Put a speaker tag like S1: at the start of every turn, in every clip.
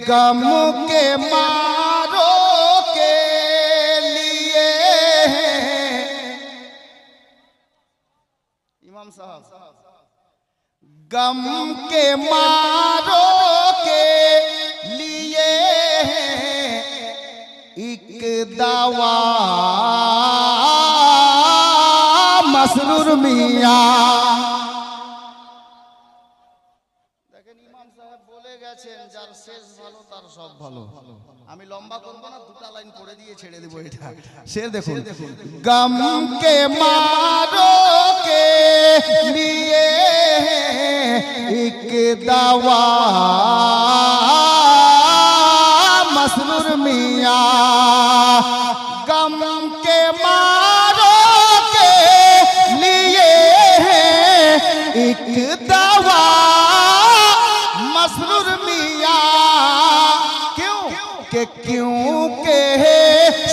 S1: गम के मारो के लिए इमाम साहब गम के मारो के लिए एक दवा मसरूर मियां। দেখেন ইমাম সাহেব বলে গেছেন যার শেষ ভালো তার সব ভালো। আমি লম্বা করব না, দুটো লাইন পড়ে দিয়ে ছেড়ে দেব এটা। শের দেখুন, গম কে মারো কে লিয়ে এক দवा मसरूर मियां। गम के मारो के लिए एक दवा मसरूर मियां। क्यों के क्योंकि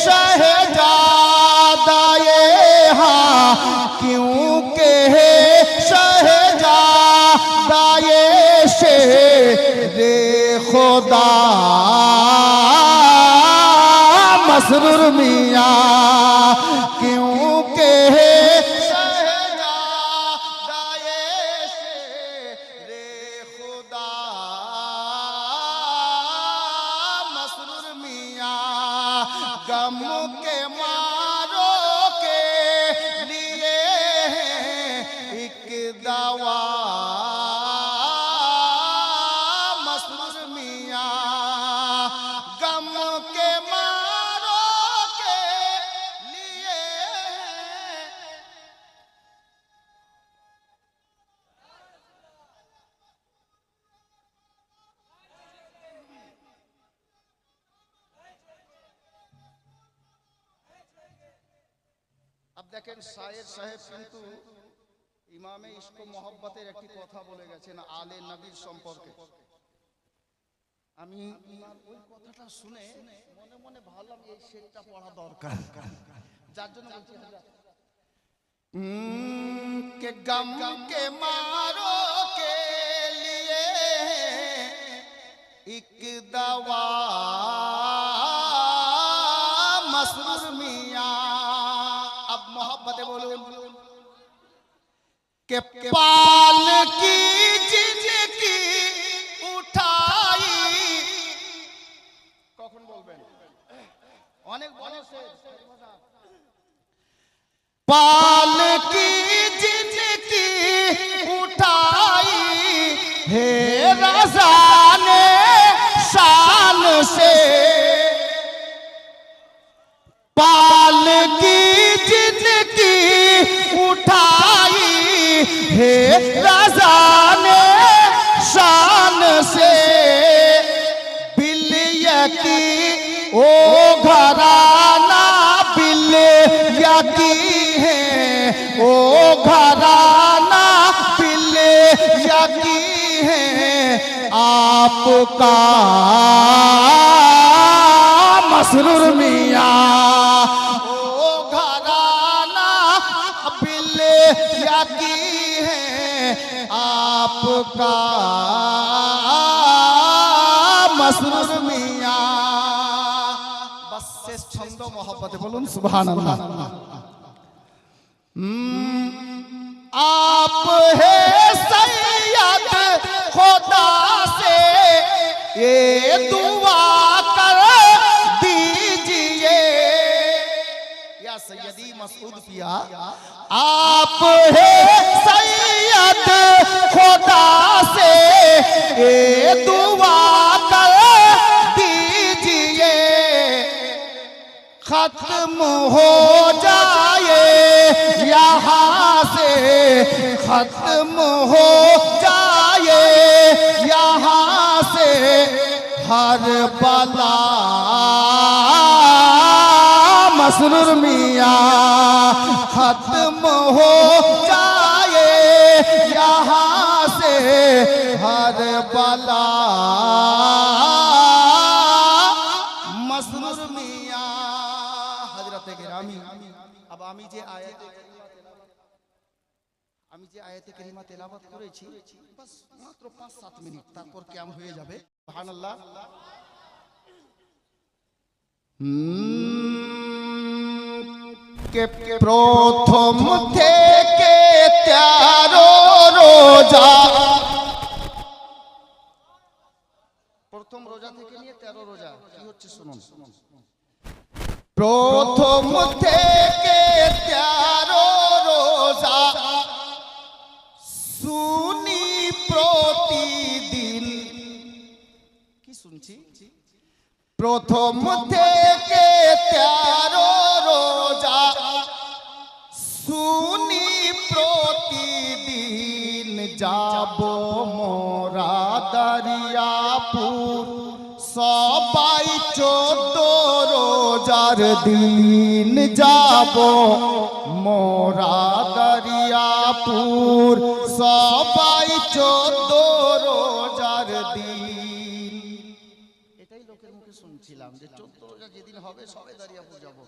S1: शहजादाए हाँ क्योंकि शहजादाए शेरे खुदा मसरूर मियां। क्योंकि शहजादाए शेरे खुदा मसरूर मियां। गम के मारो के लिए एक दवा मसरूर मियां। गम के मारो के लिए अब देखें शायर साहेब किन्तु ইমামে ইশক মোহাব্বতের একটি কথা বলে গেছেন আলে নবীর সম্পর্কে। আমি ওই কথাটা শুনে মনে মনে ভাবলাম এই শেরটা পড়া দরকার, যার জন্য বলছি कि गम के मारो के लिए एक दवा मसरूर मियां। अब मोहब्बत बोलो के पाल की जिंदगी उठाई कौन बोलबेन अनेक बड़े से पाल की जिंदगी उठाई हे रज़ा ने शान से। पाल की जिंदगी उठाई हे रज़ा ने शान से। बिलियकी ओ घराना बिलियकी है ओ घराना बिलियकी है आपका मसरूर मियां। ओ घराना बिलियकी है आपका मसरूर मियां। बस शेष छंद मोहब्बत बोलून सुबहानाल्लाह। आप है सैयद खुदा से ये दुआ कर दीजिए या सैयदी मसूद पिया। आप है सैयद खुदा से ये दुआ कर दीजिए खत्म हो जाए यहाँ से खत्म हो जाए यहाँ से हर बला मसरूर मियां। खत्म हो जाए यहाँ से हर बला मसरूर मियां। हजरत गिरामी अब आमी जे आयते আমি যে আয়াতে কারিমা তেলাওয়াত করেছি বাস মাত্র 5-7 মিনিট, তারপর কিয়াম হয়ে যাবে। সুবহানাল্লাহ। কে প্রথম থেকে 13 রোজা, প্রথম রোজা থেকে নিয়ে 13 রোজা কি হচ্ছে শুনুন। প্রথম থেকে 13 রোজা শুনি প্রতিদিন, কি শুনছি? প্রথম থেকে 13 রোজা শুনি প্রতিদিন, যাব মোরা দরিয়াপুর সবাই 14 রোজার দিন, যাব মোরা দরিয়াপুর সবাই 14 রোজার দিন। এটাই লোকের মুখে শুনছিলাম যে 14 রোজা যেদিন হবে সবাই দরিয়াপুর যাব।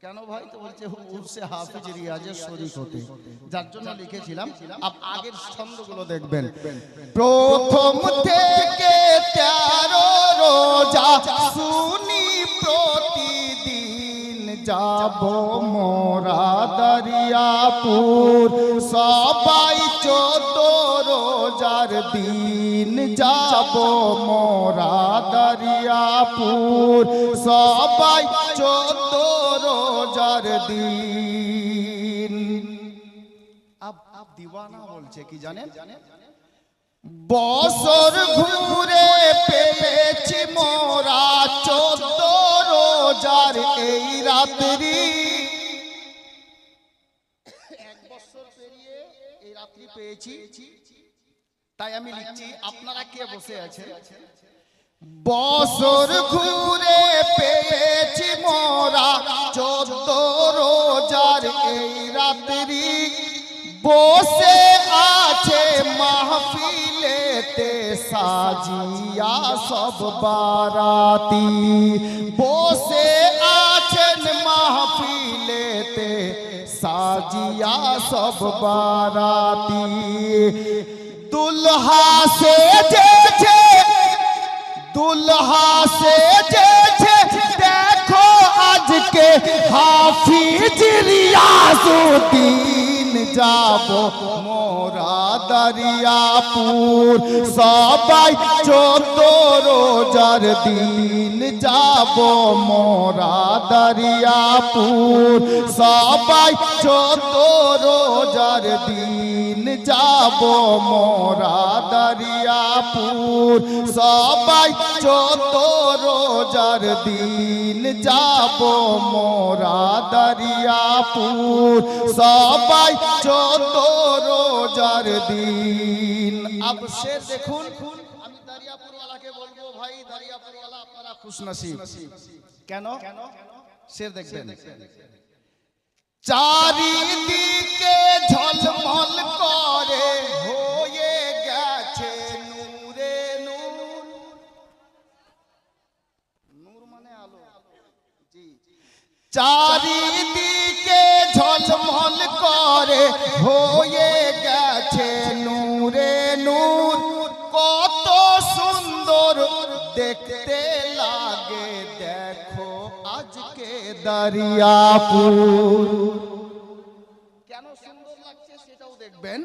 S1: কেন ভাই? তো বলছে উরসে হাফিজ রিয়াজের শরীক হতে, যার জন্য লিখেছিলাম। আগের ছন্দগুলো দেখবেন। প্রথম থেকে 13 রোজা শুনি প্রতিদিন, যাব মোরা দরিয়াপুর সবাই 14 রোজার দিন, যাব মোরা দরিয়াপুর সবাই 14 রোজার দিন। আব দিওয়ানা বলছে কি জানেন? বছর ঘুরে পেয়েছি মোরা 14 রোজার এই রাত্রি, এক বছর পেরিয়ে এই রাত্রি পেয়েছি। তাই আমি লিখছি, আপনারা কে বসে আছেন? বছর ঘুরে পেয়েছি মোরা 14 রোজার এই রাত্রি, বসে আছে মাহফিলেতে সাজিয়া সব বারাতি, বসে আছেন মাহফিলেতে সাজিয়া সব বারাতি। দুলহা সেজেছে, দুলহা সেজেছে, দেখো আজকে হাফিজ রিয়াজউদ্দিন, যাব মোরা দরিয়াপুর সবাই 14 রোজার দিন, যাব মোরা দরিয়াপুর সবাই 14 রোজার দিন, যাব মোরা দরিয়াপুর সবাই 14 রোজার দিন, যাব মোরা দরিয়াপুর সবাই 14 রোজার দিন। अब शेर দেখুন, আমি দরিয়াপুরওয়ালাকে বলবো, ভাই দরিয়াপুরওয়ালা আপনারা খুশনসিব। কেন? शेर দেখবেন। চারিদিকে ঝলমল করে হয়ে গেছে নূরে নূর, নূর মানে আলো। জি, চারিদিকে ঝলমল করে হয়ে গেছে নূরে নূর, কত সুন্দর দেখতে লাগে দেখো আজকে দরিয়াপুর। কেন সুন্দর লাগছে সেটাও দেখবেন।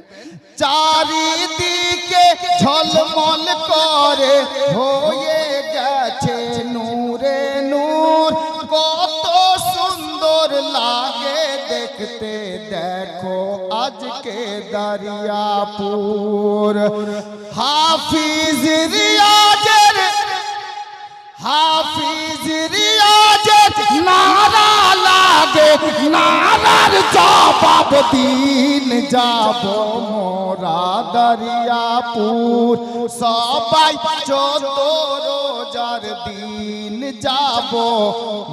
S1: চারিদিকে ঝলমল করে হয়ে গেছে নূরে নূর, কত সুন্দর লাগে দেখতে দেখো আজকে দরিয়াপুর। হাফিজ রিয়াজের, হাফিজ রিয়াজের নারা লাগে, নারার জবাব দিন, যাব মোরা দরিয়াপুর সবাই 14 রোজার দিন, যাব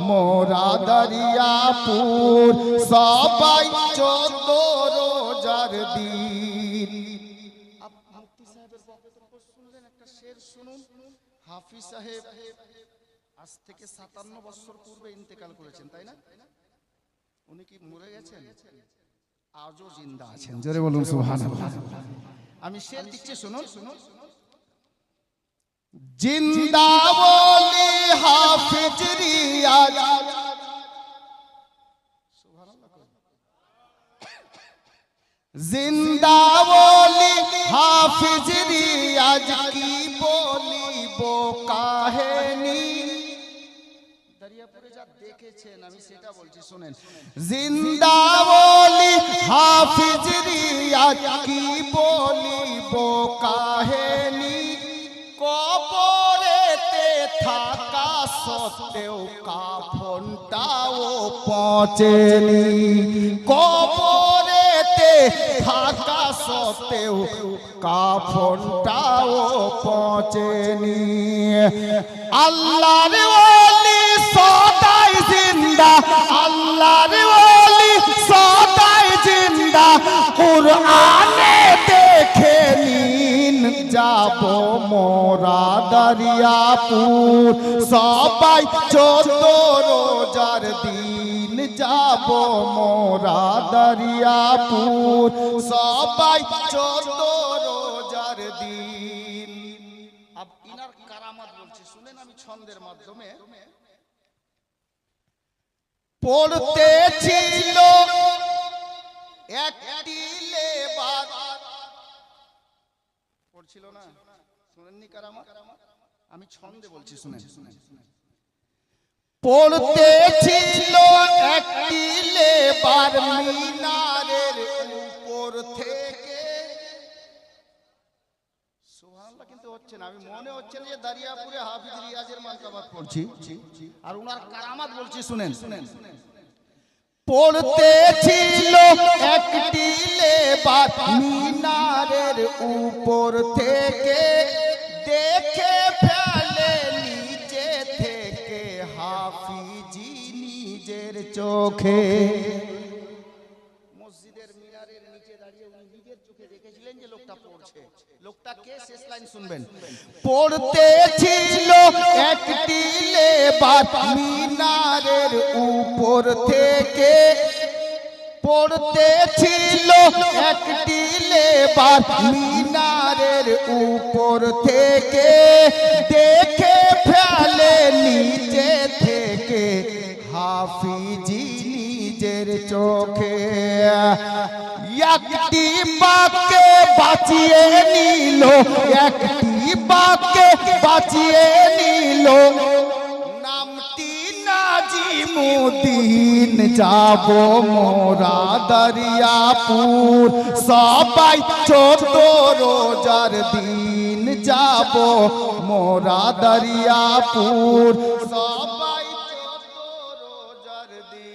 S1: মোরা দরিয়াপুর সবাই 14 রোজার দিন। মুফতি সাহেবের বক্তব্য শুনলেন, একটা শের শুনুন। হাফিজ সাহেব আজ থেকে 57 বছর পূর্বে ইন্তেকাল করেছেন, তাই না? উনি কি মরে গেছেন? আজও জিন্দা আছেন, জোরে বলুন সুবহানাল্লাহ। আমি শের দিচ্ছি শুনুন। জিন্দা বলি হাফিজ রিয়াজ জিন্দা বলি হাফিজ রিয়াজ কি বলিব কাহিনী দরিয়াপুরে যা দেখেছেন আমি সেটা বলছি শুনেন জিন্দা বলি হাফিজ রিয়াজ কি বলিব কাহিনী কবরেতে থাকা সত্ত্বেও কাফনটাও পৌঁছেনি কবরেতে থাকা সত্ত্বেও কাফনটাও পৌঁছেনি আল্লাহর ওলি সদাই জিন্দা আল্লাহর ওলি সদাই জিন্দা কুরআনে দেখে নিন যাব মোরা দরিয়াপুর সবাই 14 রোজার দিন যাব মোরা দরিয়াপুর সবাই 14 রোজার দিন আব ইনার কারামাত বলছি শুনেন আমি ছন্দের মাধ্যমে পড়তে ছিল একটি লেবার পড়ছিল না শুনেননি কারামাত আমি ছন্দে বলছি শুনেন পড়তে ছিল একটি লেবার মিনারের উপর থেকে সুবহানাল্লাহ কিন্তু হচ্ছে না আমি মনে হচ্ছে না যে দরিয়াপুরে হাফিজ রিয়াজের মানকাবাত পড়ছি আর ওনার কারামাত বলছি শুনেন পড়তে ছিল একটি লেবার মিনারের উপর থেকে দেখে ফেলে নিচে থেকে হাফিজি নিজের চোখে মসজিদের মিনারের নিচে দাঁড়িয়ে উনি নিজের চোখে দেখেছিলেন যে লোকটা পড়ছে লোকটা কে শেষ লাইন শুনবেন পড়তে ছিল একটি লেবার মিনারের উপর থেকে পড়তে ছিল একটি লেবার মিনারের উপর থেকে দেখে ফেলে নিচে থেকে হাফিজি নিজের চোখে একটি বাঁকে বাঁচিয়ে নিল একটি বাঁকে বাঁচিয়ে নিল নামটি নাজিমুদ্দিন যাব মোরা দরিয়াপুর সবাই 14 রোজার দিন যাব মোরা দরিয়াপুর সবাই 14 রোজার দিন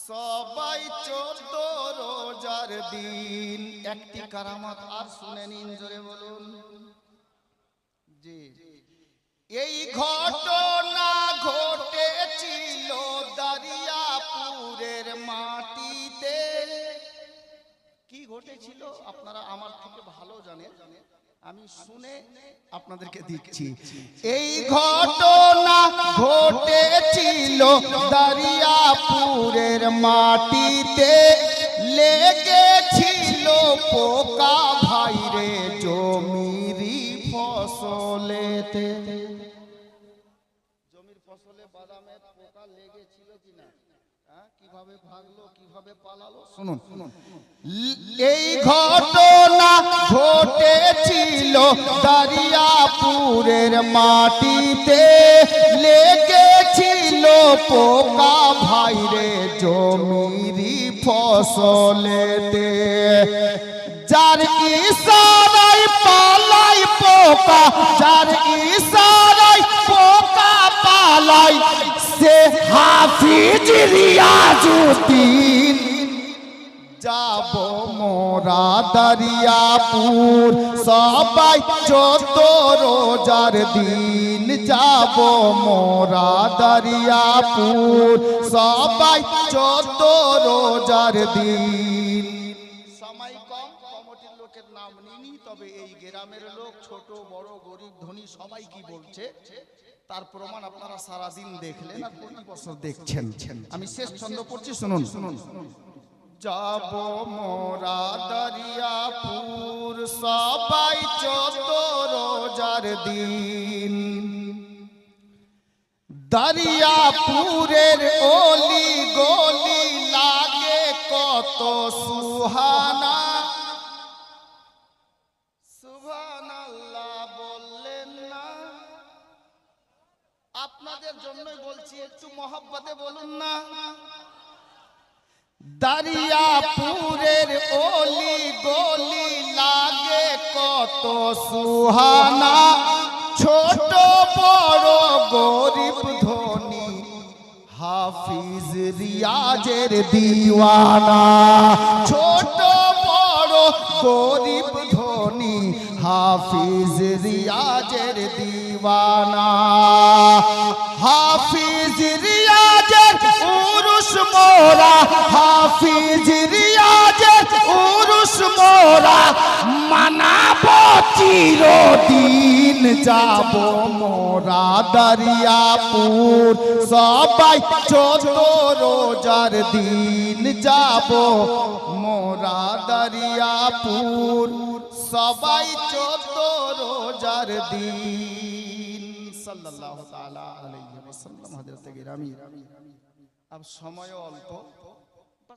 S1: সবাই 14 রোজার দিন একটি কারামাত আর শুনে নিন জোরে বলুন জি এই ঘটনা ঘটেছিল দরিয়াপুরের মাটিতে কি ঘটেছিল আপনারা আমার থেকে ভালো জানেন আমি শুনে আপনাদেরকে দিচ্ছি এই ঘটনা ঘটেছিল দরিয়াপুরের মাটিতে লেগেছিল পোকা ভাইরে জমিরি ফসলেতে জমির ফসলে বাদামে পোকা লেগেছিল কিনা কিভাবে ভাগলো কিভাবে পালালো শুনুন এই ঘটনা ঘটেছিল দরিয়াপুরের মাটিতে লেগেছিল পোকা ভাইরে জমিরি ফসলেতে যার ইশারায় পালাই পোকা যার ইশারায় পোকা পালাই সে হাফিজ রিয়াজউদ্দিন যাব মোরা দরিয়াপুর সবাই 14 রোজার দিন যাব মোরা দরিয়াপুর সবাই 14 রোজার দিন সময় কম কমিটির লোকের নাম নিনি তবে এই গ্রামের লোক ছোট বড় গরিব ধনী সবাই কি বলছে তার প্রমাণ আপনারা সারা দিন দেখলেন আর প্রতি বছর দেখছেন। আমি শেষ ছন্দ পড়ছি, শুনুন। যাব মোরা দরিয়াপুর সবাই 14 রোজার দিন, দরিয়াপুরের অলি গলি লাগে কত সুহানা। সুবহানাল্লাহ বললেন না? আপনাদের জন্যই বলছি, একটু মহব্বতে বলুন না। দরিয়াপুরের অলি গলি লাগে কত সুহানা, ছোট বড় গরিব ধনী হাফিজ রিয়াজের দিওয়ানা। ছোট বড় গরিব ধনী হাফিজ রিয়াজের দিওয়ানা। হাফিজ রিয়াজের উরুস মোরা, হাফিজ রিয়াজের উরুস মোরা মানাব চিরদিন। যাব মোরা দরিয়াপুর সবাই 14 রোজার দিন, যাব মোরা দরিয়াপুর সবাই 14 রোজার দিন। সাল্লাল্লাহু তাআলা আলাইহি ওয়াসাল্লাম। হযরত গিরামি, अब समय अल्प।